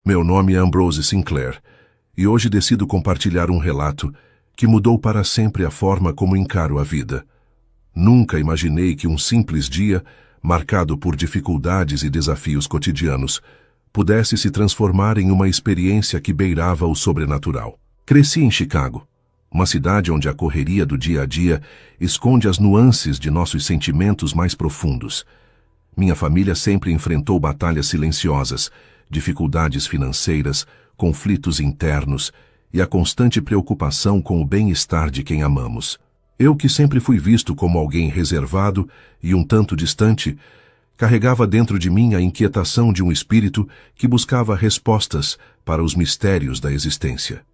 Meu nome é Ambrose Sinclair, e hoje decido compartilhar um relato que mudou para sempre a forma como encaro a vida. Nunca imaginei que um simples dia, marcado por dificuldades e desafios cotidianos, pudesse se transformar em uma experiência que beirava o sobrenatural. Cresci em Chicago, uma cidade onde a correria do dia a dia esconde as nuances de nossos sentimentos mais profundos. Minha família sempre enfrentou batalhas silenciosas, dificuldades financeiras, conflitos internos e a constante preocupação com o bem-estar de quem amamos. Eu, que sempre fui visto como alguém reservado e um tanto distante, carregava dentro de mim a inquietação de um espírito que buscava respostas para os mistérios da existência.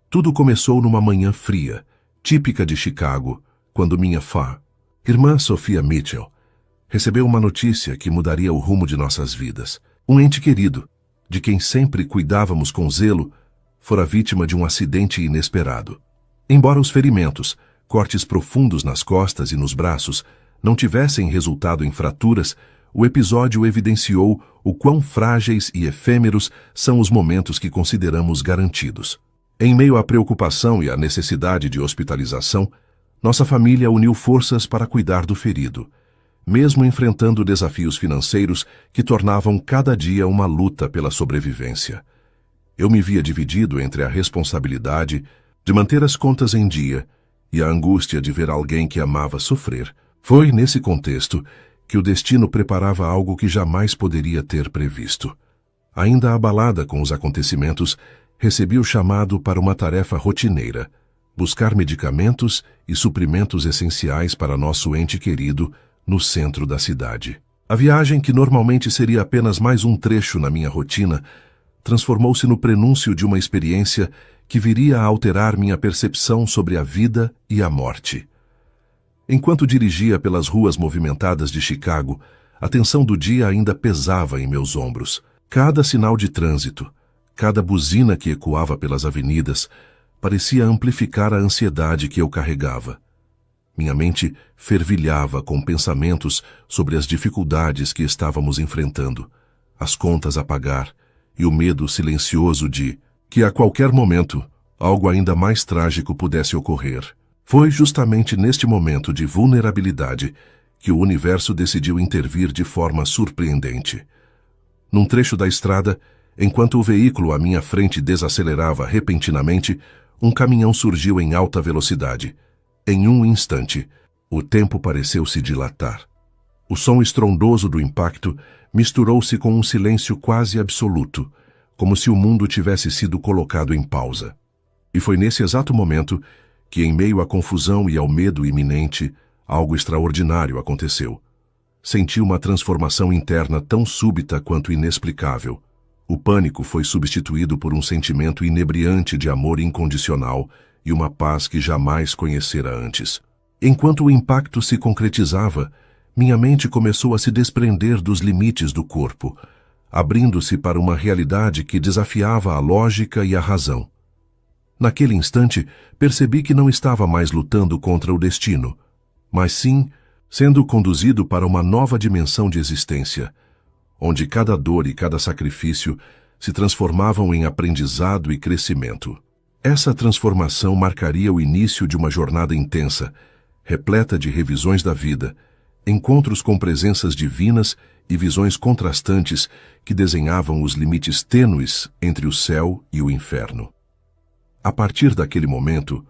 Tudo começou numa manhã fria, típica de Chicago, quando minha irmã Sophia Mitchell recebeu uma notícia que mudaria o rumo de nossas vidas. Um ente querido, de quem sempre cuidávamos com zelo, fora vítima de um acidente inesperado. Embora os ferimentos, cortes profundos nas costas e nos braços, não tivessem resultado em fraturas, o episódio evidenciou o quão frágeis e efêmeros são os momentos que consideramos garantidos. Em meio à preocupação e à necessidade de hospitalização, nossa família uniu forças para cuidar do ferido, mesmo enfrentando desafios financeiros que tornavam cada dia uma luta pela sobrevivência. Eu me via dividido entre a responsabilidade de manter as contas em dia e a angústia de ver alguém que amava sofrer. Foi nesse contexto que o destino preparava algo que jamais poderia ter previsto. Ainda abalada com os acontecimentos, recebi o chamado para uma tarefa rotineira: buscar medicamentos e suprimentos essenciais para nosso ente querido no centro da cidade. A viagem, que normalmente seria apenas mais um trecho na minha rotina, transformou-se no prenúncio de uma experiência que viria a alterar minha percepção sobre a vida e a morte. Enquanto dirigia pelas ruas movimentadas de Chicago, a tensão do dia ainda pesava em meus ombros. Cada sinal de trânsito, cada buzina que ecoava pelas avenidas, parecia amplificar a ansiedade que eu carregava. Minha mente fervilhava com pensamentos sobre as dificuldades que estávamos enfrentando, as contas a pagar e o medo silencioso de que a qualquer momento algo ainda mais trágico pudesse ocorrer. Foi justamente neste momento de vulnerabilidade que o universo decidiu intervir de forma surpreendente. Num trecho da estrada, enquanto o veículo à minha frente desacelerava repentinamente, um caminhão surgiu em alta velocidade. Em um instante, o tempo pareceu se dilatar. O som estrondoso do impacto misturou-se com um silêncio quase absoluto, como se o mundo tivesse sido colocado em pausa. E foi nesse exato momento que, em meio à confusão e ao medo iminente, algo extraordinário aconteceu. Senti uma transformação interna tão súbita quanto inexplicável. O pânico foi substituído por um sentimento inebriante de amor incondicional e uma paz que jamais conhecera antes. Enquanto o impacto se concretizava, minha mente começou a se desprender dos limites do corpo, abrindo-se para uma realidade que desafiava a lógica e a razão. Naquele instante, percebi que não estava mais lutando contra o destino, mas sim sendo conduzido para uma nova dimensão de existência, onde cada dor e cada sacrifício se transformavam em aprendizado e crescimento. Essa transformação marcaria o início de uma jornada intensa, repleta de revisões da vida, encontros com presenças divinas e visões contrastantes que desenhavam os limites tênues entre o céu e o inferno. A partir daquele momento,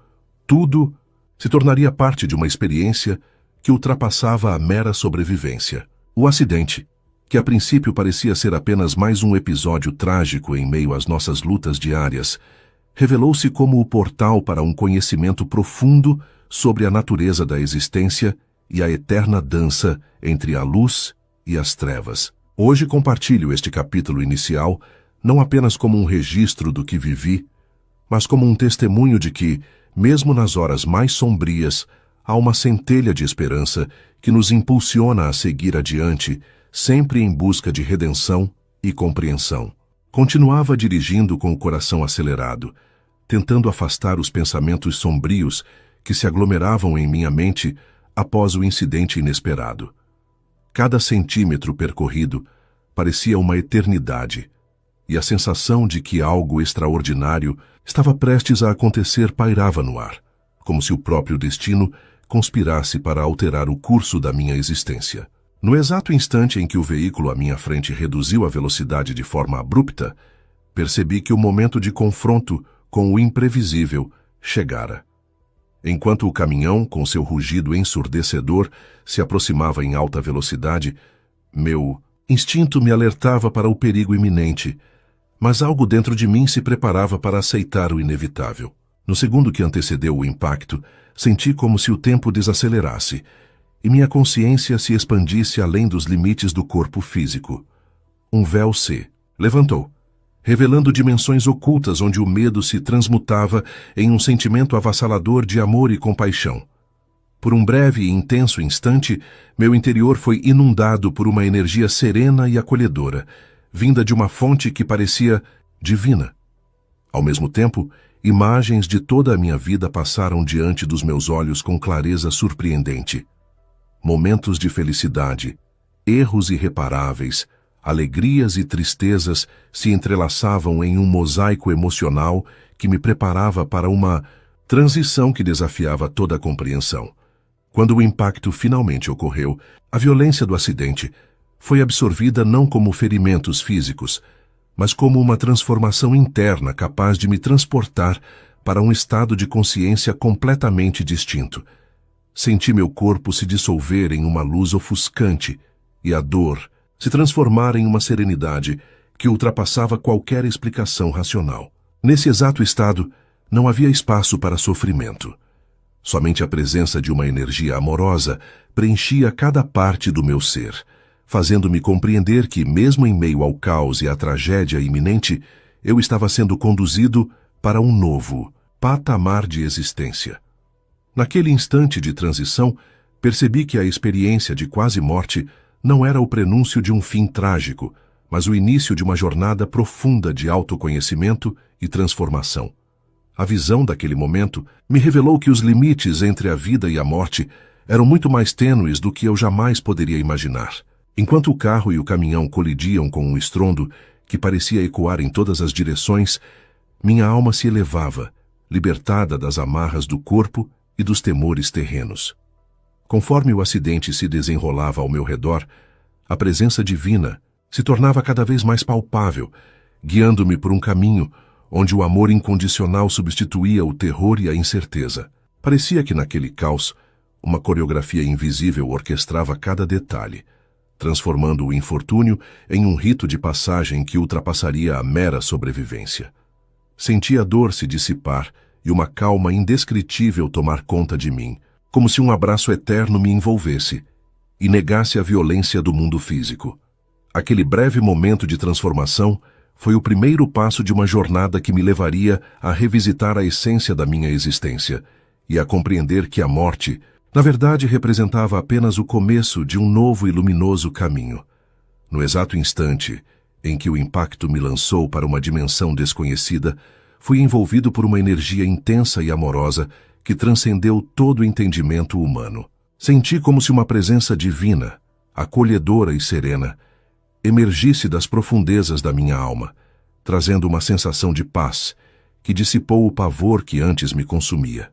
tudo se tornaria parte de uma experiência que ultrapassava a mera sobrevivência. O acidente, que a princípio parecia ser apenas mais um episódio trágico em meio às nossas lutas diárias, revelou-se como o portal para um conhecimento profundo sobre a natureza da existência e a eterna dança entre a luz e as trevas. Hoje compartilho este capítulo inicial não apenas como um registro do que vivi, mas como um testemunho de que, mesmo nas horas mais sombrias, há uma centelha de esperança que nos impulsiona a seguir adiante, sempre em busca de redenção e compreensão. Continuava dirigindo com o coração acelerado, tentando afastar os pensamentos sombrios que se aglomeravam em minha mente após o incidente inesperado. Cada centímetro percorrido parecia uma eternidade, e a sensação de que algo extraordinário estava prestes a acontecer pairava no ar, como se o próprio destino conspirasse para alterar o curso da minha existência. No exato instante em que o veículo à minha frente reduziu a velocidade de forma abrupta, percebi que o momento de confronto com o imprevisível chegara. Enquanto o caminhão, com seu rugido ensurdecedor, se aproximava em alta velocidade, meu instinto me alertava para o perigo iminente, mas algo dentro de mim se preparava para aceitar o inevitável. No segundo que antecedeu o impacto, senti como se o tempo desacelerasse e minha consciência se expandisse além dos limites do corpo físico. Um véu se levantou, revelando dimensões ocultas onde o medo se transmutava em um sentimento avassalador de amor e compaixão. Por um breve e intenso instante, meu interior foi inundado por uma energia serena e acolhedora, vinda de uma fonte que parecia divina. Ao mesmo tempo, imagens de toda a minha vida passaram diante dos meus olhos com clareza surpreendente. Momentos de felicidade, erros irreparáveis, alegrias e tristezas se entrelaçavam em um mosaico emocional que me preparava para uma transição que desafiava toda a compreensão. Quando o impacto finalmente ocorreu, a violência do acidente foi absorvida não como ferimentos físicos, mas como uma transformação interna capaz de me transportar para um estado de consciência completamente distinto. Senti meu corpo se dissolver em uma luz ofuscante e a dor se transformar em uma serenidade que ultrapassava qualquer explicação racional. Nesse exato estado, não havia espaço para sofrimento. Somente a presença de uma energia amorosa preenchia cada parte do meu ser, fazendo-me compreender que, mesmo em meio ao caos e à tragédia iminente, eu estava sendo conduzido para um novo patamar de existência. Naquele instante de transição, percebi que a experiência de quase morte não era o prenúncio de um fim trágico, mas o início de uma jornada profunda de autoconhecimento e transformação. A visão daquele momento me revelou que os limites entre a vida e a morte eram muito mais tênues do que eu jamais poderia imaginar. Enquanto o carro e o caminhão colidiam com um estrondo que parecia ecoar em todas as direções, minha alma se elevava, libertada das amarras do corpo e dos temores terrenos. Conforme o acidente se desenrolava ao meu redor, a presença divina se tornava cada vez mais palpável, guiando-me por um caminho onde o amor incondicional substituía o terror e a incerteza. Parecia que naquele caos, uma coreografia invisível orquestrava cada detalhe, transformando o infortúnio em um rito de passagem que ultrapassaria a mera sobrevivência. Senti a dor se dissipar e uma calma indescritível tomar conta de mim, como se um abraço eterno me envolvesse e negasse a violência do mundo físico. Aquele breve momento de transformação foi o primeiro passo de uma jornada que me levaria a revisitar a essência da minha existência e a compreender que a morte, na verdade, representava apenas o começo de um novo e luminoso caminho. No exato instante em que o impacto me lançou para uma dimensão desconhecida, fui envolvido por uma energia intensa e amorosa que transcendeu todo o entendimento humano. Senti como se uma presença divina, acolhedora e serena, emergisse das profundezas da minha alma, trazendo uma sensação de paz que dissipou o pavor que antes me consumia.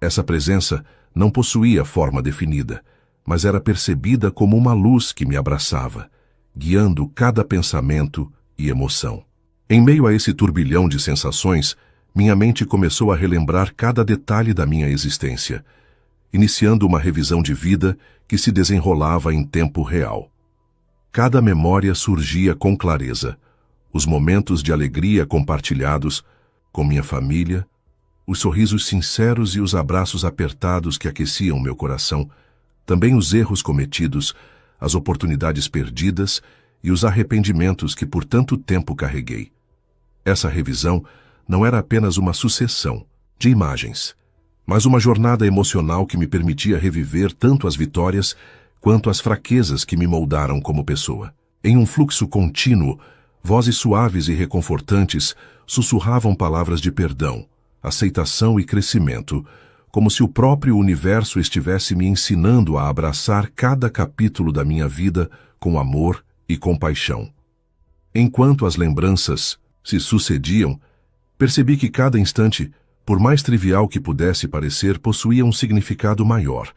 Essa presença não possuía forma definida, mas era percebida como uma luz que me abraçava, guiando cada pensamento e emoção. Em meio a esse turbilhão de sensações, minha mente começou a relembrar cada detalhe da minha existência, iniciando uma revisão de vida que se desenrolava em tempo real. Cada memória surgia com clareza, os momentos de alegria compartilhados com minha família, os sorrisos sinceros e os abraços apertados que aqueciam meu coração, também os erros cometidos, as oportunidades perdidas e os arrependimentos que por tanto tempo carreguei. Essa revisão não era apenas uma sucessão de imagens, mas uma jornada emocional que me permitia reviver tanto as vitórias quanto as fraquezas que me moldaram como pessoa. Em um fluxo contínuo, vozes suaves e reconfortantes sussurravam palavras de perdão, aceitação e crescimento, como se o próprio universo estivesse me ensinando a abraçar cada capítulo da minha vida com amor e compaixão. Enquanto as lembranças se sucediam, percebi que cada instante, por mais trivial que pudesse parecer, possuía um significado maior,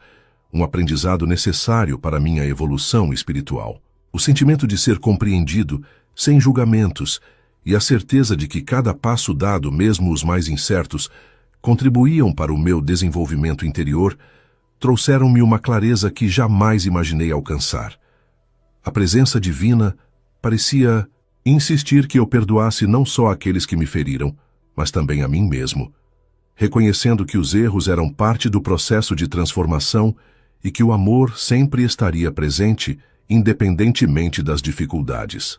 um aprendizado necessário para minha evolução espiritual. O sentimento de ser compreendido, sem julgamentos, e a certeza de que cada passo dado, mesmo os mais incertos, contribuíam para o meu desenvolvimento interior, trouxeram-me uma clareza que jamais imaginei alcançar. A presença divina parecia insistir que eu perdoasse não só aqueles que me feriram, mas também a mim mesmo, reconhecendo que os erros eram parte do processo de transformação e que o amor sempre estaria presente, independentemente das dificuldades.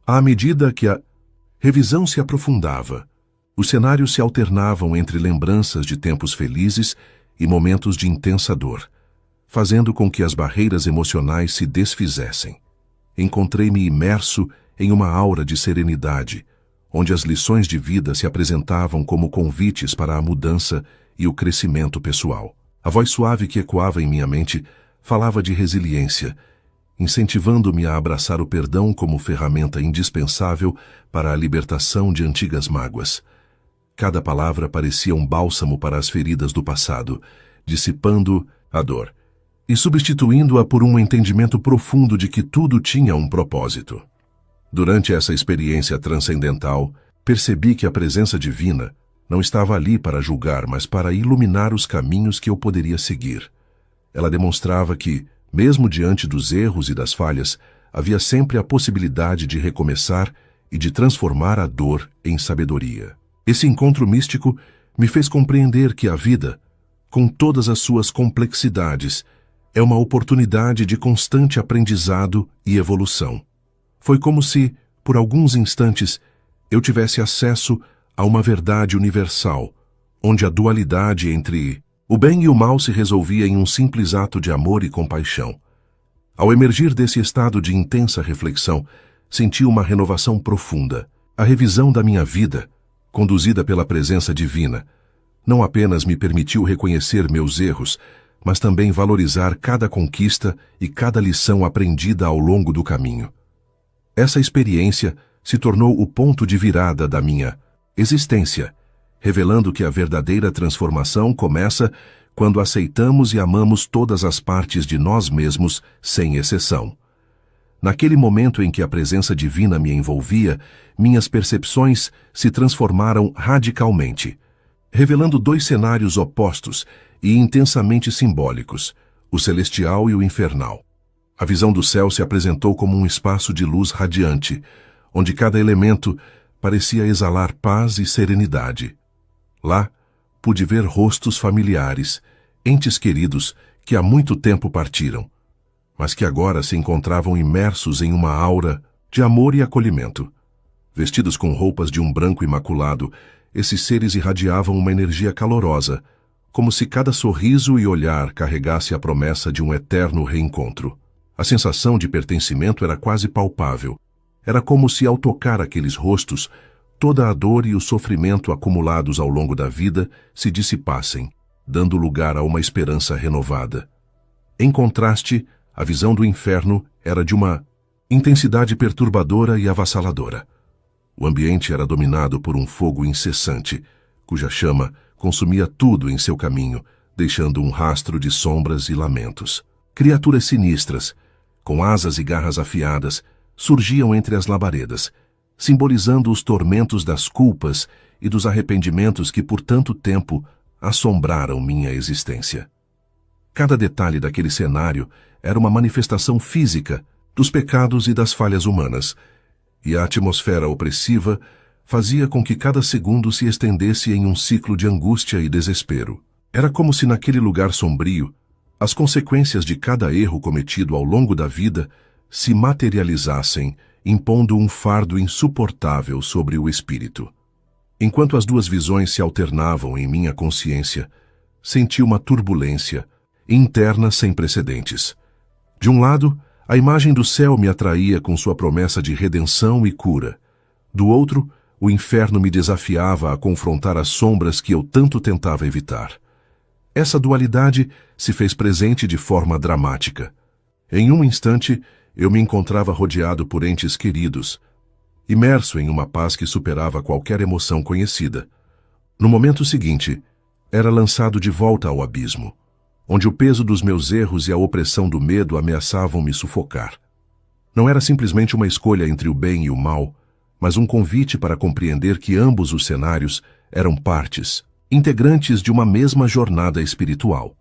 À medida que a revisão se aprofundava, os cenários se alternavam entre lembranças de tempos felizes e momentos de intensa dor, fazendo com que as barreiras emocionais se desfizessem. Encontrei-me imerso em uma aura de serenidade, onde as lições de vida se apresentavam como convites para a mudança e o crescimento pessoal. A voz suave que ecoava em minha mente falava de resiliência, incentivando-me a abraçar o perdão como ferramenta indispensável para a libertação de antigas mágoas. Cada palavra parecia um bálsamo para as feridas do passado, dissipando a dor e substituindo-a por um entendimento profundo de que tudo tinha um propósito. Durante essa experiência transcendental, percebi que a presença divina não estava ali para julgar, mas para iluminar os caminhos que eu poderia seguir. Ela demonstrava que, mesmo diante dos erros e das falhas, havia sempre a possibilidade de recomeçar e de transformar a dor em sabedoria. Esse encontro místico me fez compreender que a vida, com todas as suas complexidades, é uma oportunidade de constante aprendizado e evolução. Foi como se, por alguns instantes, eu tivesse acesso a uma verdade universal, onde a dualidade entre o bem e o mal se resolvia em um simples ato de amor e compaixão. Ao emergir desse estado de intensa reflexão, senti uma renovação profunda. A revisão da minha vida, conduzida pela presença divina, não apenas me permitiu reconhecer meus erros, mas também valorizar cada conquista e cada lição aprendida ao longo do caminho. Essa experiência se tornou o ponto de virada da minha existência, revelando que a verdadeira transformação começa quando aceitamos e amamos todas as partes de nós mesmos, sem exceção. Naquele momento em que a presença divina me envolvia, minhas percepções se transformaram radicalmente, revelando dois cenários opostos e intensamente simbólicos, o celestial e o infernal. A visão do céu se apresentou como um espaço de luz radiante, onde cada elemento parecia exalar paz e serenidade. Lá, pude ver rostos familiares, entes queridos que há muito tempo partiram, mas que agora se encontravam imersos em uma aura de amor e acolhimento. Vestidos com roupas de um branco imaculado, esses seres irradiavam uma energia calorosa, como se cada sorriso e olhar carregasse a promessa de um eterno reencontro. A sensação de pertencimento era quase palpável. Era como se, ao tocar aqueles rostos, toda a dor e o sofrimento acumulados ao longo da vida se dissipassem, dando lugar a uma esperança renovada. Em contraste, a visão do inferno era de uma intensidade perturbadora e avassaladora. O ambiente era dominado por um fogo incessante, cuja chama consumia tudo em seu caminho, deixando um rastro de sombras e lamentos. Criaturas sinistras, com asas e garras afiadas, surgiam entre as labaredas, simbolizando os tormentos das culpas e dos arrependimentos que por tanto tempo assombraram minha existência. Cada detalhe daquele cenário era uma manifestação física dos pecados e das falhas humanas, e a atmosfera opressiva fazia com que cada segundo se estendesse em um ciclo de angústia e desespero. Era como se naquele lugar sombrio, as consequências de cada erro cometido ao longo da vida se materializassem, impondo um fardo insuportável sobre o espírito. Enquanto as duas visões se alternavam em minha consciência, senti uma turbulência interna sem precedentes. De um lado, a imagem do céu me atraía com sua promessa de redenção e cura. Do outro, o inferno me desafiava a confrontar as sombras que eu tanto tentava evitar. Essa dualidade se fez presente de forma dramática. Em um instante, eu me encontrava rodeado por entes queridos, imerso em uma paz que superava qualquer emoção conhecida. No momento seguinte, era lançado de volta ao abismo, onde o peso dos meus erros e a opressão do medo ameaçavam me sufocar. Não era simplesmente uma escolha entre o bem e o mal, mas um convite para compreender que ambos os cenários eram partes, integrantes de uma mesma jornada espiritual.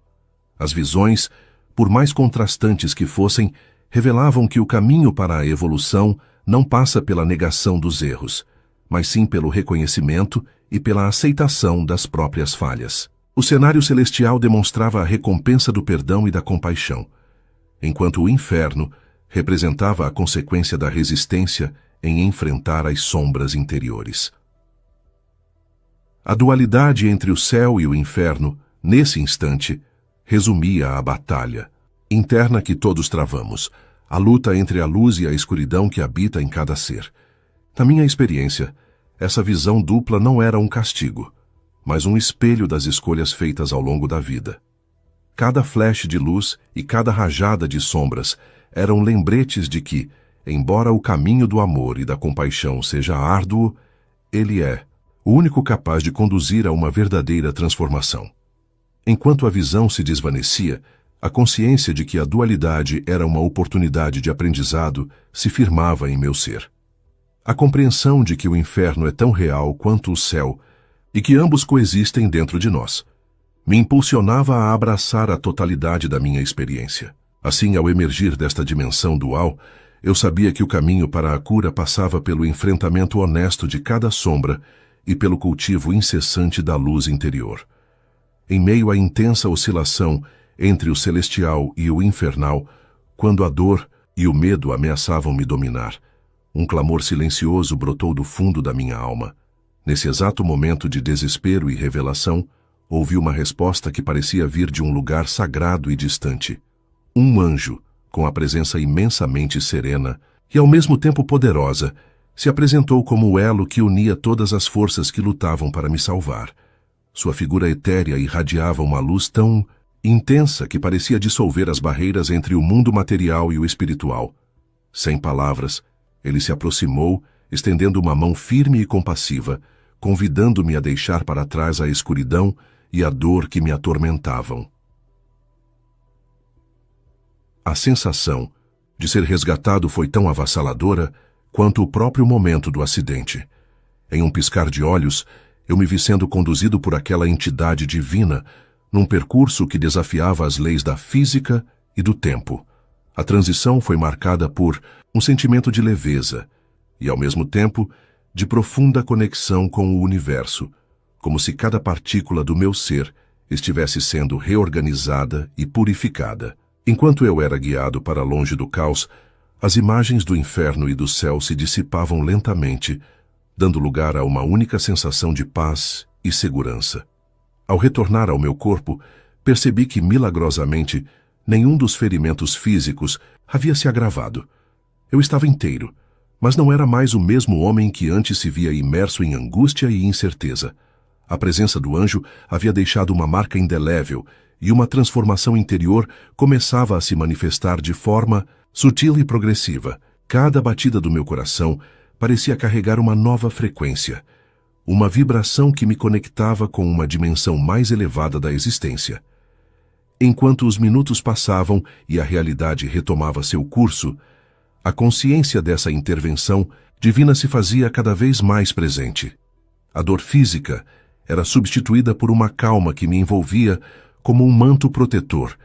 As visões, por mais contrastantes que fossem, revelavam que o caminho para a evolução não passa pela negação dos erros, mas sim pelo reconhecimento e pela aceitação das próprias falhas. O cenário celestial demonstrava a recompensa do perdão e da compaixão, enquanto o inferno representava a consequência da resistência em enfrentar as sombras interiores. A dualidade entre o céu e o inferno, nesse instante, resumia a batalha interna que todos travamos, a luta entre a luz e a escuridão que habita em cada ser. Na minha experiência, essa visão dupla não era um castigo, mas um espelho das escolhas feitas ao longo da vida. Cada flash de luz e cada rajada de sombras eram lembretes de que, embora o caminho do amor e da compaixão seja árduo, ele é o único capaz de conduzir a uma verdadeira transformação. Enquanto a visão se desvanecia, a consciência de que a dualidade era uma oportunidade de aprendizado se firmava em meu ser. A compreensão de que o inferno é tão real quanto o céu e que ambos coexistem dentro de nós me impulsionava a abraçar a totalidade da minha experiência. Assim, ao emergir desta dimensão dual, eu sabia que o caminho para a cura passava pelo enfrentamento honesto de cada sombra e pelo cultivo incessante da luz interior. Em meio à intensa oscilação entre o celestial e o infernal, quando a dor e o medo ameaçavam me dominar, um clamor silencioso brotou do fundo da minha alma. Nesse exato momento de desespero e revelação, ouvi uma resposta que parecia vir de um lugar sagrado e distante. Um anjo, com a presença imensamente serena e ao mesmo tempo poderosa, se apresentou como o elo que unia todas as forças que lutavam para me salvar. Sua figura etérea irradiava uma luz tão intensa que parecia dissolver as barreiras entre o mundo material e o espiritual. Sem palavras, ele se aproximou, estendendo uma mão firme e compassiva, convidando-me a deixar para trás a escuridão e a dor que me atormentavam. A sensação de ser resgatado foi tão avassaladora quanto o próprio momento do acidente. Em um piscar de olhos, eu me vi sendo conduzido por aquela entidade divina num percurso que desafiava as leis da física e do tempo. A transição foi marcada por um sentimento de leveza e, ao mesmo tempo, de profunda conexão com o universo, como se cada partícula do meu ser estivesse sendo reorganizada e purificada. Enquanto eu era guiado para longe do caos, as imagens do inferno e do céu se dissipavam lentamente, dando lugar a uma única sensação de paz e segurança. Ao retornar ao meu corpo, percebi que, milagrosamente, nenhum dos ferimentos físicos havia se agravado. Eu estava inteiro, mas não era mais o mesmo homem que antes se via imerso em angústia e incerteza. A presença do anjo havia deixado uma marca indelével e uma transformação interior começava a se manifestar de forma sutil e progressiva. Cada batida do meu coração parecia carregar uma nova frequência, uma vibração que me conectava com uma dimensão mais elevada da existência. Enquanto os minutos passavam e a realidade retomava seu curso, a consciência dessa intervenção divina se fazia cada vez mais presente. A dor física era substituída por uma calma que me envolvia como um manto protetor,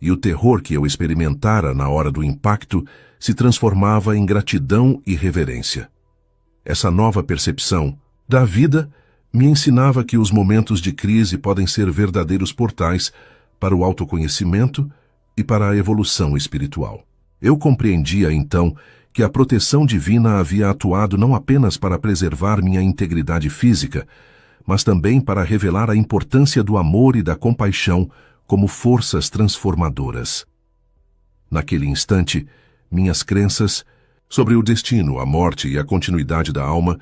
e o terror que eu experimentara na hora do impacto se transformava em gratidão e reverência. Essa nova percepção da vida me ensinava que os momentos de crise podem ser verdadeiros portais para o autoconhecimento e para a evolução espiritual. Eu compreendia, então, que a proteção divina havia atuado não apenas para preservar minha integridade física, mas também para revelar a importância do amor e da compaixão como forças transformadoras. Naquele instante, minhas crenças sobre o destino, a morte e a continuidade da alma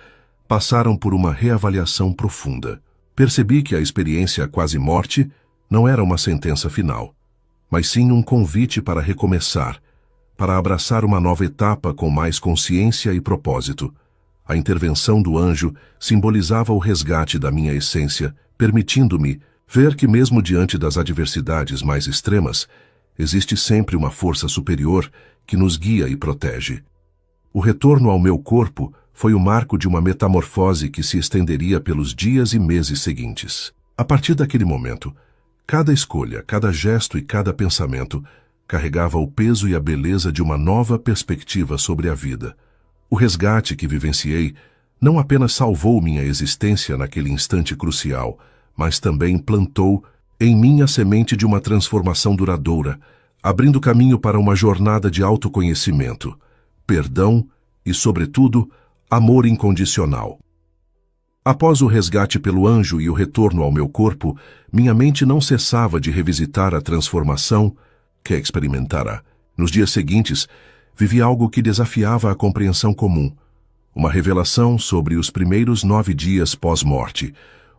passaram por uma reavaliação profunda. Percebi que a experiência quase-morte não era uma sentença final, mas sim um convite para recomeçar, para abraçar uma nova etapa com mais consciência e propósito. A intervenção do anjo simbolizava o resgate da minha essência, permitindo-me ver que mesmo diante das adversidades mais extremas, existe sempre uma força superior que nos guia e protege. O retorno ao meu corpo foi o marco de uma metamorfose que se estenderia pelos dias e meses seguintes. A partir daquele momento, cada escolha, cada gesto e cada pensamento carregava o peso e a beleza de uma nova perspectiva sobre a vida. O resgate que vivenciei não apenas salvou minha existência naquele instante crucial, mas também plantou em mim a semente de uma transformação duradoura, abrindo caminho para uma jornada de autoconhecimento, perdão e, sobretudo, amor incondicional. Após o resgate pelo anjo e o retorno ao meu corpo, minha mente não cessava de revisitar a transformação que experimentara. Nos dias seguintes, vivi algo que desafiava a compreensão comum, uma revelação sobre os primeiros 9 dias pós-morte,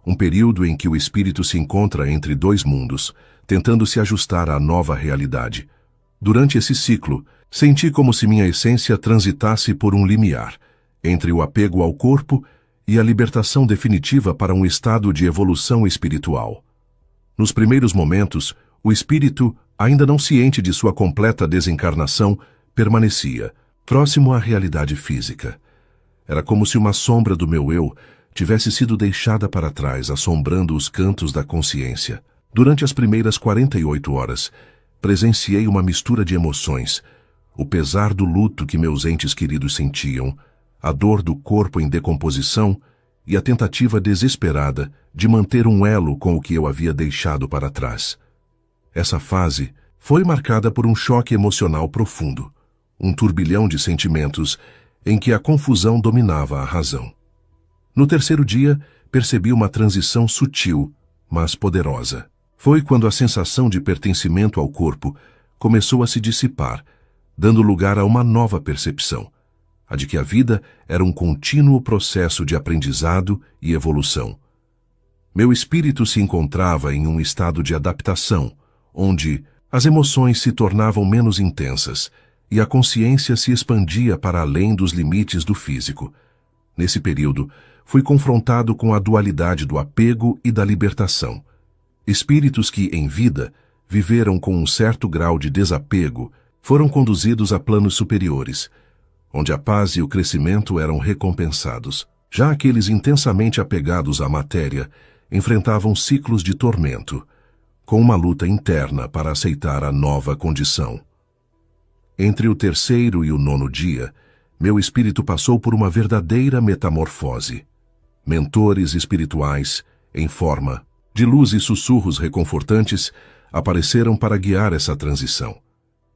um período em que o espírito se encontra entre 2 mundos, tentando se ajustar à nova realidade. Durante esse ciclo, senti como se minha essência transitasse por um limiar, entre o apego ao corpo e a libertação definitiva para um estado de evolução espiritual. Nos primeiros momentos, o espírito, ainda não ciente de sua completa desencarnação, permanecia, próximo à realidade física. Era como se uma sombra do meu eu tivesse sido deixada para trás, assombrando os cantos da consciência. Durante as primeiras 48 horas, presenciei uma mistura de emoções, o pesar do luto que meus entes queridos sentiam, a dor do corpo em decomposição e a tentativa desesperada de manter um elo com o que eu havia deixado para trás. Essa fase foi marcada por um choque emocional profundo, um turbilhão de sentimentos em que a confusão dominava a razão. No terceiro dia, percebi uma transição sutil, mas poderosa. Foi quando a sensação de pertencimento ao corpo começou a se dissipar, dando lugar a uma nova percepção, a de que a vida era um contínuo processo de aprendizado e evolução. Meu espírito se encontrava em um estado de adaptação, onde as emoções se tornavam menos intensas e a consciência se expandia para além dos limites do físico. Nesse período, fui confrontado com a dualidade do apego e da libertação. Espíritos que, em vida, viveram com um certo grau de desapego foram conduzidos a planos superiores, onde a paz e o crescimento eram recompensados. Já aqueles intensamente apegados à matéria enfrentavam ciclos de tormento, com uma luta interna para aceitar a nova condição. Entre o terceiro e o 9º dia, meu espírito passou por uma verdadeira metamorfose. Mentores espirituais, em forma de luz e sussurros reconfortantes, apareceram para guiar essa transição.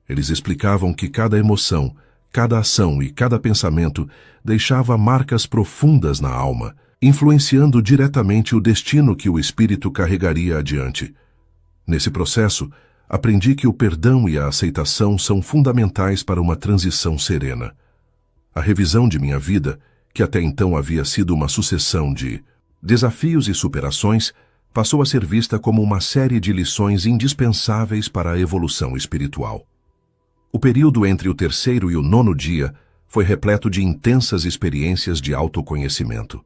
Eles explicavam que cada emoção, cada ação e cada pensamento deixava marcas profundas na alma, influenciando diretamente o destino que o espírito carregaria adiante. Nesse processo, aprendi que o perdão e a aceitação são fundamentais para uma transição serena. A revisão de minha vida, que até então havia sido uma sucessão de desafios e superações, passou a ser vista como uma série de lições indispensáveis para a evolução espiritual. O período entre o terceiro e o 9º dia foi repleto de intensas experiências de autoconhecimento.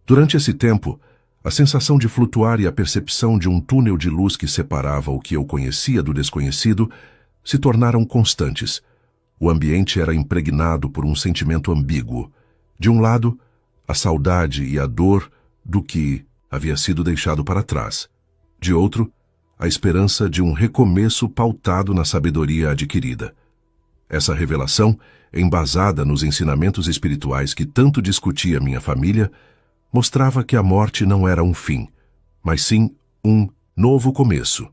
Durante esse tempo, a sensação de flutuar e a percepção de um túnel de luz que separava o que eu conhecia do desconhecido se tornaram constantes. O ambiente era impregnado por um sentimento ambíguo. De um lado, a saudade e a dor do que havia sido deixado para trás. De outro, a esperança de um recomeço pautado na sabedoria adquirida. Essa revelação, embasada nos ensinamentos espirituais que tanto discutia minha família, mostrava que a morte não era um fim, mas sim um novo começo.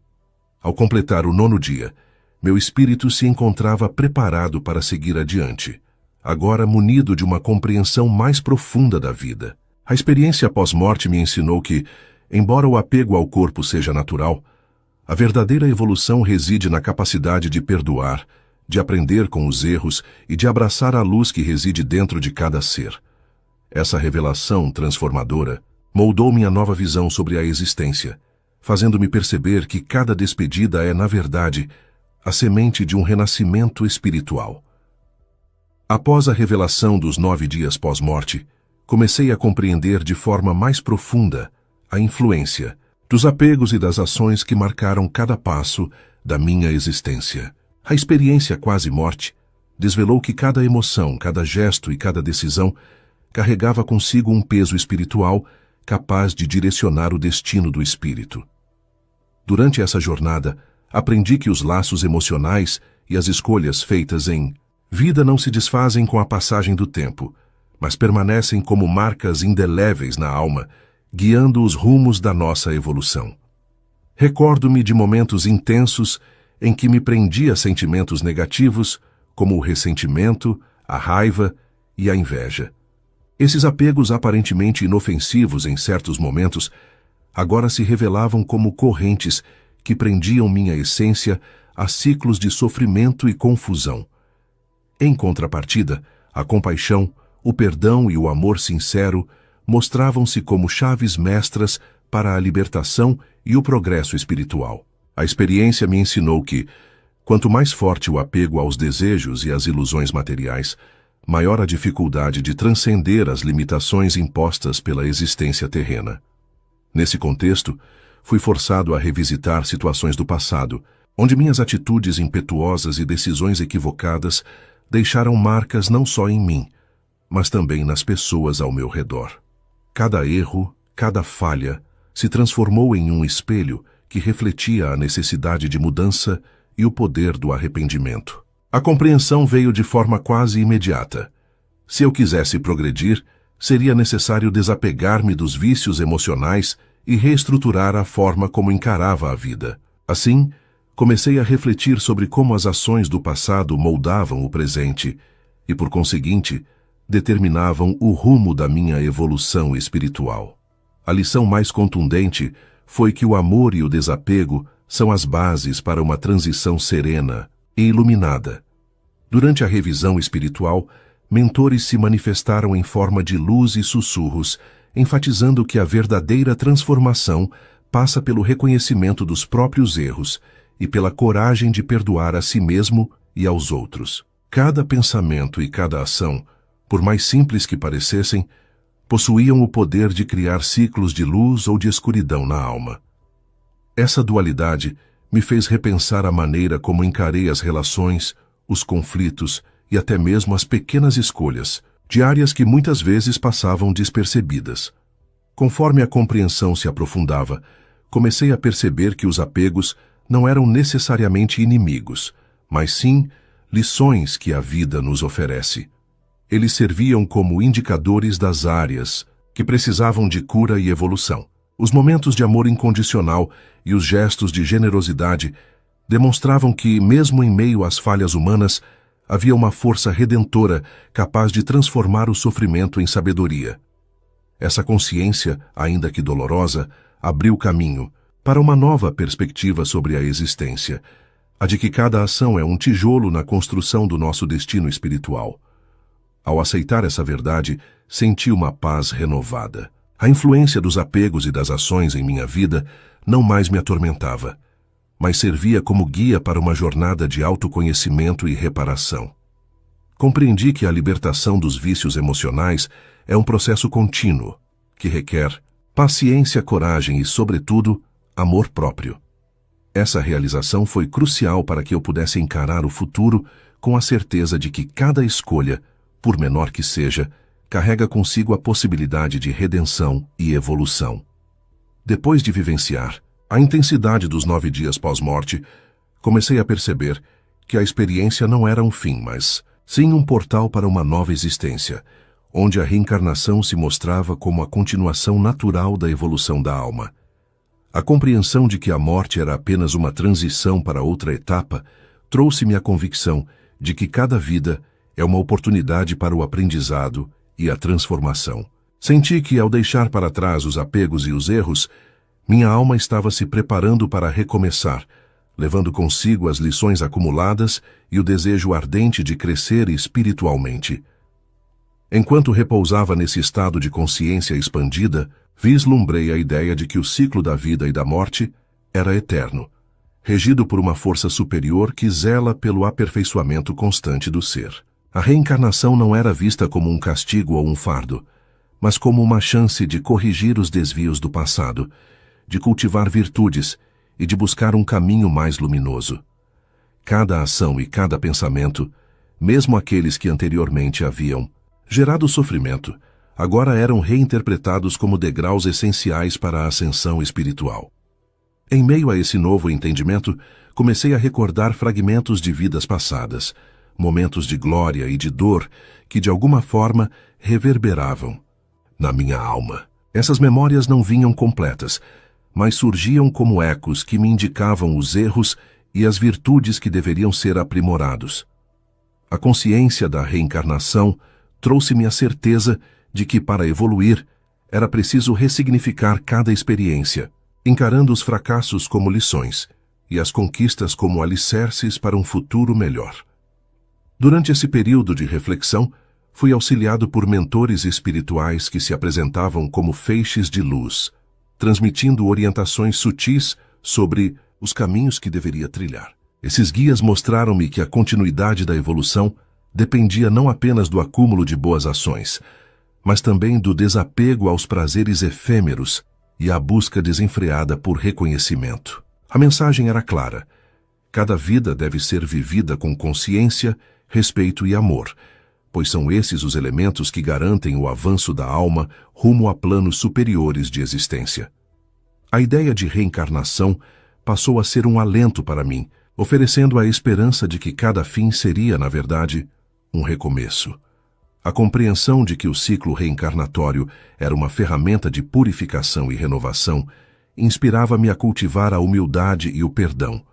Ao completar o 9º dia, meu espírito se encontrava preparado para seguir adiante, agora munido de uma compreensão mais profunda da vida. A experiência pós-morte me ensinou que, embora o apego ao corpo seja natural, a verdadeira evolução reside na capacidade de perdoar, de aprender com os erros e de abraçar a luz que reside dentro de cada ser. Essa revelação transformadora moldou minha nova visão sobre a existência, fazendo-me perceber que cada despedida é, na verdade, a semente de um renascimento espiritual. Após a revelação dos 9 dias pós-morte, comecei a compreender de forma mais profunda a influência dos apegos e das ações que marcaram cada passo da minha existência. A experiência quase morte desvelou que cada emoção, cada gesto e cada decisão carregava consigo um peso espiritual capaz de direcionar o destino do espírito. Durante essa jornada, aprendi que os laços emocionais e as escolhas feitas em vida não se desfazem com a passagem do tempo, mas permanecem como marcas indeléveis na alma, guiando os rumos da nossa evolução. Recordo-me de momentos intensos em que me prendi a sentimentos negativos, como o ressentimento, a raiva e a inveja. Esses apegos aparentemente inofensivos em certos momentos, agora se revelavam como correntes que prendiam minha essência a ciclos de sofrimento e confusão. Em contrapartida, a compaixão, o perdão e o amor sincero mostravam-se como chaves mestras para a libertação e o progresso espiritual. A experiência me ensinou que, quanto mais forte o apego aos desejos e às ilusões materiais, maior a dificuldade de transcender as limitações impostas pela existência terrena. Nesse contexto, fui forçado a revisitar situações do passado, onde minhas atitudes impetuosas e decisões equivocadas deixaram marcas não só em mim, mas também nas pessoas ao meu redor. Cada erro, cada falha, se transformou em um espelho que refletia a necessidade de mudança e o poder do arrependimento. A compreensão veio de forma quase imediata. Se eu quisesse progredir, seria necessário desapegar-me dos vícios emocionais e reestruturar a forma como encarava a vida. Assim, comecei a refletir sobre como as ações do passado moldavam o presente e, por conseguinte, determinavam o rumo da minha evolução espiritual. A lição mais contundente foi que o amor e o desapego são as bases para uma transição serena e iluminada. Durante a revisão espiritual, mentores se manifestaram em forma de luz e sussurros, enfatizando que a verdadeira transformação passa pelo reconhecimento dos próprios erros e pela coragem de perdoar a si mesmo e aos outros. Cada pensamento e cada ação, por mais simples que parecessem, possuíam o poder de criar ciclos de luz ou de escuridão na alma. Essa dualidade me fez repensar a maneira como encarei as relações, os conflitos e até mesmo as pequenas escolhas, diárias que muitas vezes passavam despercebidas. Conforme a compreensão se aprofundava, comecei a perceber que os apegos não eram necessariamente inimigos, mas sim lições que a vida nos oferece. Eles serviam como indicadores das áreas que precisavam de cura e evolução. Os momentos de amor incondicional e os gestos de generosidade demonstravam que, mesmo em meio às falhas humanas, havia uma força redentora capaz de transformar o sofrimento em sabedoria. Essa consciência, ainda que dolorosa, abriu caminho para uma nova perspectiva sobre a existência, a de que cada ação é um tijolo na construção do nosso destino espiritual. Ao aceitar essa verdade, senti uma paz renovada. A influência dos apegos e das ações em minha vida não mais me atormentava, mas servia como guia para uma jornada de autoconhecimento e reparação. Compreendi que a libertação dos vícios emocionais é um processo contínuo, que requer paciência, coragem e, sobretudo, amor próprio. Essa realização foi crucial para que eu pudesse encarar o futuro com a certeza de que cada escolha, por menor que seja, carrega consigo a possibilidade de redenção e evolução. Depois de vivenciar a intensidade dos 9 dias pós-morte, comecei a perceber que a experiência não era um fim, mas sim um portal para uma nova existência, onde a reencarnação se mostrava como a continuação natural da evolução da alma. A compreensão de que a morte era apenas uma transição para outra etapa trouxe-me a convicção de que cada vida é uma oportunidade para o aprendizado e a transformação. Senti que, ao deixar para trás os apegos e os erros, minha alma estava se preparando para recomeçar, levando consigo as lições acumuladas e o desejo ardente de crescer espiritualmente. Enquanto repousava nesse estado de consciência expandida, vislumbrei a ideia de que o ciclo da vida e da morte era eterno, regido por uma força superior que zela pelo aperfeiçoamento constante do ser. A reencarnação não era vista como um castigo ou um fardo, mas como uma chance de corrigir os desvios do passado, de cultivar virtudes e de buscar um caminho mais luminoso. Cada ação e cada pensamento, mesmo aqueles que anteriormente haviam gerado sofrimento, agora eram reinterpretados como degraus essenciais para a ascensão espiritual. Em meio a esse novo entendimento, comecei a recordar fragmentos de vidas passadas, momentos de glória e de dor que de alguma forma reverberavam na minha alma. Essas memórias não vinham completas, mas surgiam como ecos que me indicavam os erros e as virtudes que deveriam ser aprimorados. A consciência da reencarnação trouxe-me a certeza de que, para evoluir, era preciso ressignificar cada experiência, encarando os fracassos como lições e as conquistas como alicerces para um futuro melhor. Durante esse período de reflexão, fui auxiliado por mentores espirituais que se apresentavam como feixes de luz, transmitindo orientações sutis sobre os caminhos que deveria trilhar. Esses guias mostraram-me que a continuidade da evolução dependia não apenas do acúmulo de boas ações, mas também do desapego aos prazeres efêmeros e à busca desenfreada por reconhecimento. A mensagem era clara: cada vida deve ser vivida com consciência, respeito e amor, pois são esses os elementos que garantem o avanço da alma rumo a planos superiores de existência. A ideia de reencarnação passou a ser um alento para mim, oferecendo a esperança de que cada fim seria, na verdade, um recomeço. A compreensão de que o ciclo reencarnatório era uma ferramenta de purificação e renovação inspirava-me a cultivar a humildade e o perdão,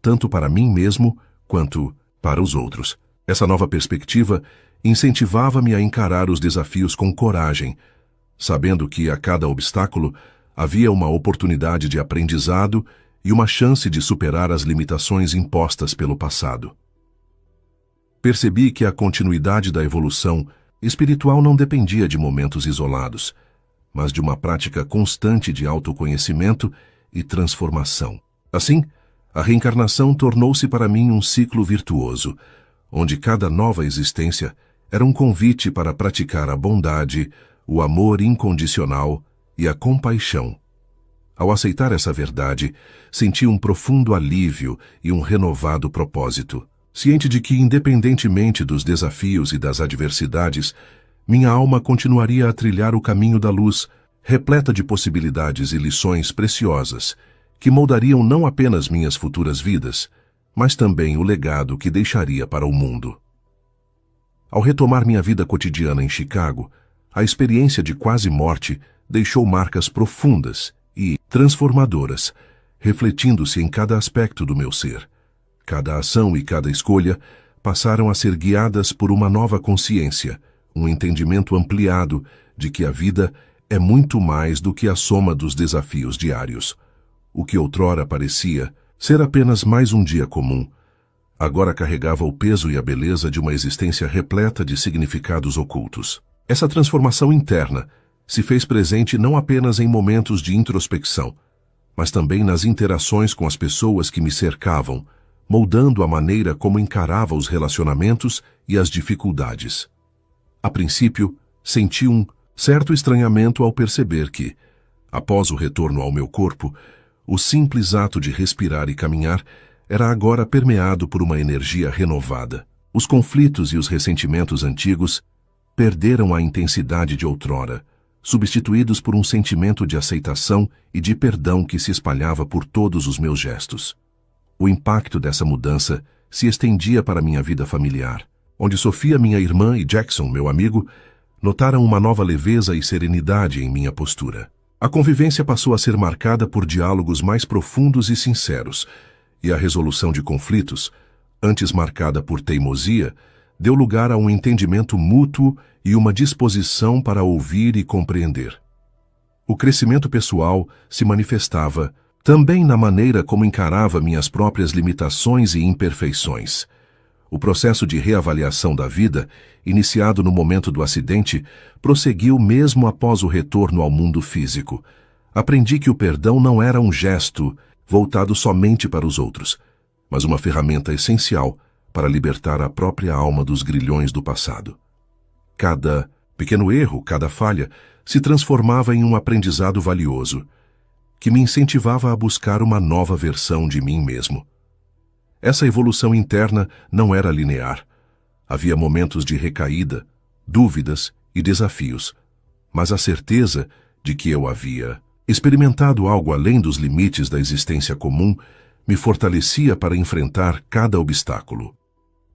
tanto para mim mesmo quanto para os outros. Essa nova perspectiva incentivava-me a encarar os desafios com coragem, sabendo que a cada obstáculo havia uma oportunidade de aprendizado e uma chance de superar as limitações impostas pelo passado. Percebi que a continuidade da evolução espiritual não dependia de momentos isolados, mas de uma prática constante de autoconhecimento e transformação. Assim, a reencarnação tornou-se para mim um ciclo virtuoso, onde cada nova existência era um convite para praticar a bondade, o amor incondicional e a compaixão. Ao aceitar essa verdade, senti um profundo alívio e um renovado propósito, ciente de que, independentemente dos desafios e das adversidades, minha alma continuaria a trilhar o caminho da luz, repleta de possibilidades e lições preciosas, que moldariam não apenas minhas futuras vidas, mas também o legado que deixaria para o mundo. Ao retomar minha vida cotidiana em Chicago, a experiência de quase morte deixou marcas profundas e transformadoras, refletindo-se em cada aspecto do meu ser. Cada ação e cada escolha passaram a ser guiadas por uma nova consciência, um entendimento ampliado de que a vida é muito mais do que a soma dos desafios diários. O que outrora parecia ser apenas mais um dia comum, agora carregava o peso e a beleza de uma existência repleta de significados ocultos. Essa transformação interna se fez presente não apenas em momentos de introspecção, mas também nas interações com as pessoas que me cercavam, moldando a maneira como encarava os relacionamentos e as dificuldades. A princípio, senti um certo estranhamento ao perceber que, após o retorno ao meu corpo, o simples ato de respirar e caminhar era agora permeado por uma energia renovada. Os conflitos e os ressentimentos antigos perderam a intensidade de outrora, substituídos por um sentimento de aceitação e de perdão que se espalhava por todos os meus gestos. O impacto dessa mudança se estendia para minha vida familiar, onde Sofia, minha irmã, e Jackson, meu amigo, notaram uma nova leveza e serenidade em minha postura. A convivência passou a ser marcada por diálogos mais profundos e sinceros, e a resolução de conflitos, antes marcada por teimosia, deu lugar a um entendimento mútuo e uma disposição para ouvir e compreender. O crescimento pessoal se manifestava também na maneira como encarava minhas próprias limitações e imperfeições. O processo de reavaliação da vida, iniciado no momento do acidente, prosseguiu mesmo após o retorno ao mundo físico. Aprendi que o perdão não era um gesto voltado somente para os outros, mas uma ferramenta essencial para libertar a própria alma dos grilhões do passado. Cada pequeno erro, cada falha, se transformava em um aprendizado valioso, que me incentivava a buscar uma nova versão de mim mesmo. Essa evolução interna não era linear. Havia momentos de recaída, dúvidas e desafios, mas a certeza de que eu havia experimentado algo além dos limites da existência comum me fortalecia para enfrentar cada obstáculo.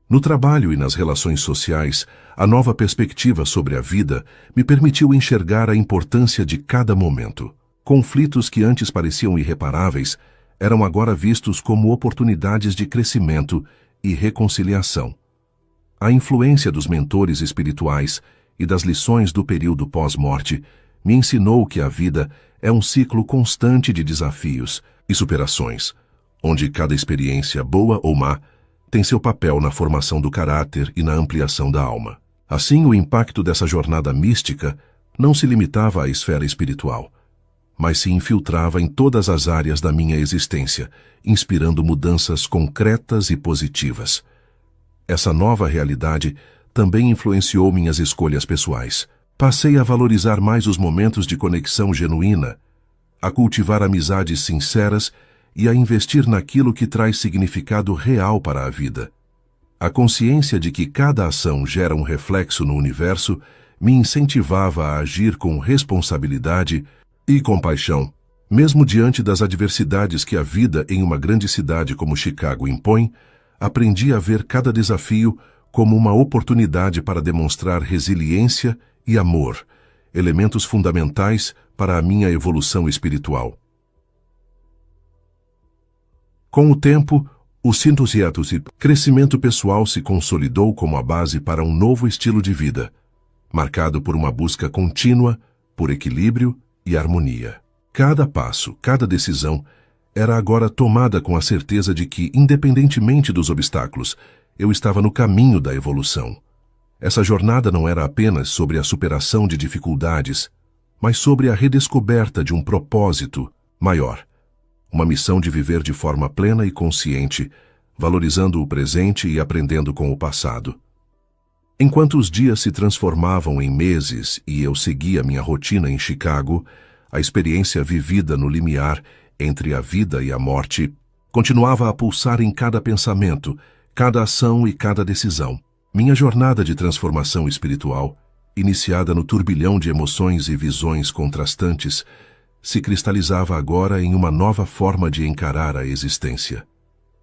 No trabalho e nas relações sociais, a nova perspectiva sobre a vida me permitiu enxergar a importância de cada momento. Conflitos que antes pareciam irreparáveis eram agora vistos como oportunidades de crescimento e reconciliação. A influência dos mentores espirituais e das lições do período pós-morte me ensinou que a vida é um ciclo constante de desafios e superações, onde cada experiência, boa ou má, tem seu papel na formação do caráter e na ampliação da alma. Assim, o impacto dessa jornada mística não se limitava à esfera espiritual, mas se infiltrava em todas as áreas da minha existência, inspirando mudanças concretas e positivas. Essa nova realidade também influenciou minhas escolhas pessoais. Passei a valorizar mais os momentos de conexão genuína, a cultivar amizades sinceras e a investir naquilo que traz significado real para a vida. A consciência de que cada ação gera um reflexo no universo me incentivava a agir com responsabilidade e compaixão. Mesmo diante das adversidades que a vida em uma grande cidade como Chicago impõe, aprendi a ver cada desafio como uma oportunidade para demonstrar resiliência e amor, elementos fundamentais para a minha evolução espiritual. Com o tempo, o entusiasmo e crescimento pessoal se consolidou como a base para um novo estilo de vida, marcado por uma busca contínua por equilíbrio e harmonia. Cada passo, cada decisão, era agora tomada com a certeza de que, independentemente dos obstáculos, eu estava no caminho da evolução. Essa jornada não era apenas sobre a superação de dificuldades, mas sobre a redescoberta de um propósito maior. Uma missão de viver de forma plena e consciente, valorizando o presente e aprendendo com o passado. Enquanto os dias se transformavam em meses e eu seguia minha rotina em Chicago, a experiência vivida no limiar entre a vida e a morte continuava a pulsar em cada pensamento, cada ação e cada decisão. Minha jornada de transformação espiritual, iniciada no turbilhão de emoções e visões contrastantes, se cristalizava agora em uma nova forma de encarar a existência.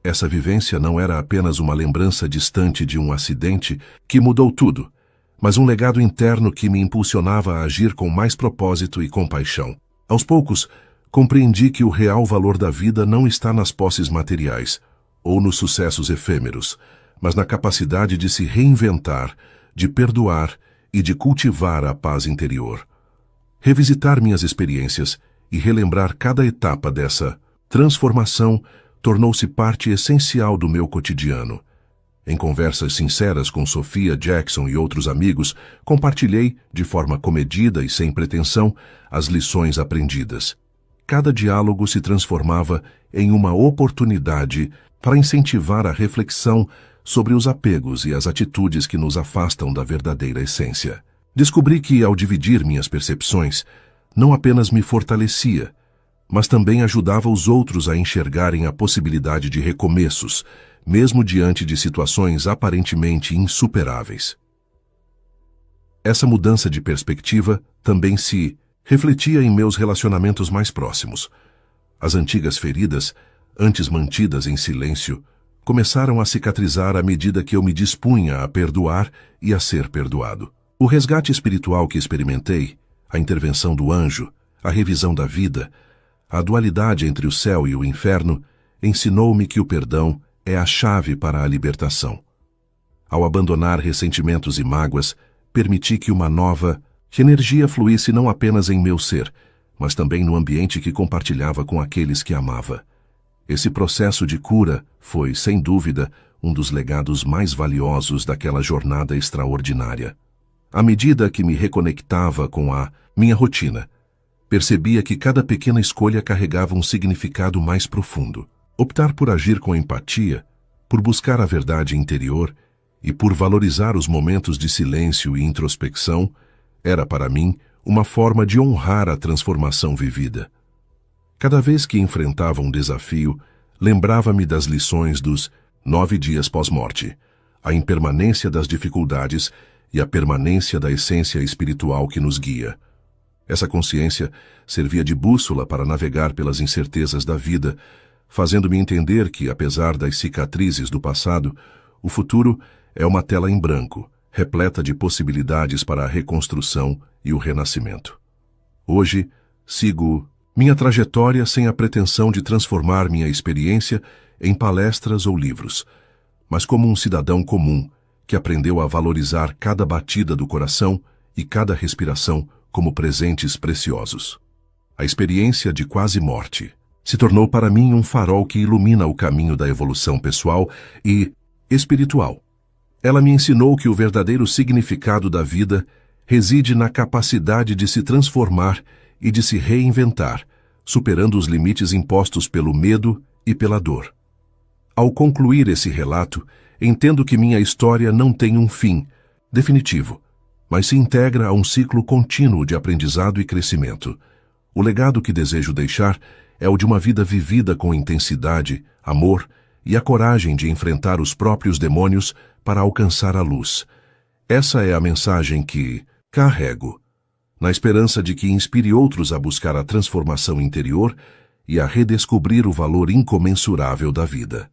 Essa vivência não era apenas uma lembrança distante de um acidente que mudou tudo, mas um legado interno que me impulsionava a agir com mais propósito e compaixão. Aos poucos, compreendi que o real valor da vida não está nas posses materiais ou nos sucessos efêmeros, mas na capacidade de se reinventar, de perdoar e de cultivar a paz interior. Revisitar minhas experiências e relembrar cada etapa dessa transformação tornou-se parte essencial do meu cotidiano. Em conversas sinceras com Sophia Jackson e outros amigos, compartilhei, de forma comedida e sem pretensão, as lições aprendidas. Cada diálogo se transformava em uma oportunidade para incentivar a reflexão sobre os apegos e as atitudes que nos afastam da verdadeira essência. Descobri que, ao dividir minhas percepções, não apenas me fortalecia, mas também ajudava os outros a enxergarem a possibilidade de recomeços, mesmo diante de situações aparentemente insuperáveis. Essa mudança de perspectiva também se refletia em meus relacionamentos mais próximos. As antigas feridas, antes mantidas em silêncio, começaram a cicatrizar à medida que eu me dispunha a perdoar e a ser perdoado. O resgate espiritual que experimentei, a intervenção do anjo, a revisão da vida, a dualidade entre o céu e o inferno, ensinou-me que o perdão é a chave para a libertação. Ao abandonar ressentimentos e mágoas, permiti que uma nova energia fluísse não apenas em meu ser, mas também no ambiente que compartilhava com aqueles que amava. Esse processo de cura foi, sem dúvida, um dos legados mais valiosos daquela jornada extraordinária. À medida que me reconectava com a minha rotina, percebia que cada pequena escolha carregava um significado mais profundo. Optar por agir com empatia, por buscar a verdade interior e por valorizar os momentos de silêncio e introspecção era para mim uma forma de honrar a transformação vivida. Cada vez que enfrentava um desafio, lembrava-me das lições dos 9 dias pós-morte, a impermanência das dificuldades e a permanência da essência espiritual que nos guia. Essa consciência servia de bússola para navegar pelas incertezas da vida, fazendo-me entender que, apesar das cicatrizes do passado, o futuro é uma tela em branco, repleta de possibilidades para a reconstrução e o renascimento. Hoje, sigo minha trajetória sem a pretensão de transformar minha experiência em palestras ou livros, mas como um cidadão comum que aprendeu a valorizar cada batida do coração e cada respiração como presentes preciosos. A experiência de quase morte se tornou para mim um farol que ilumina o caminho da evolução pessoal e espiritual. Ela me ensinou que o verdadeiro significado da vida reside na capacidade de se transformar e de se reinventar, superando os limites impostos pelo medo e pela dor. Ao concluir esse relato, entendo que minha história não tem um fim definitivo, mas se integra a um ciclo contínuo de aprendizado e crescimento. O legado que desejo deixar é o de uma vida vivida com intensidade, amor e a coragem de enfrentar os próprios demônios para alcançar a luz. Essa é a mensagem que carrego, na esperança de que inspire outros a buscar a transformação interior e a redescobrir o valor incomensurável da vida.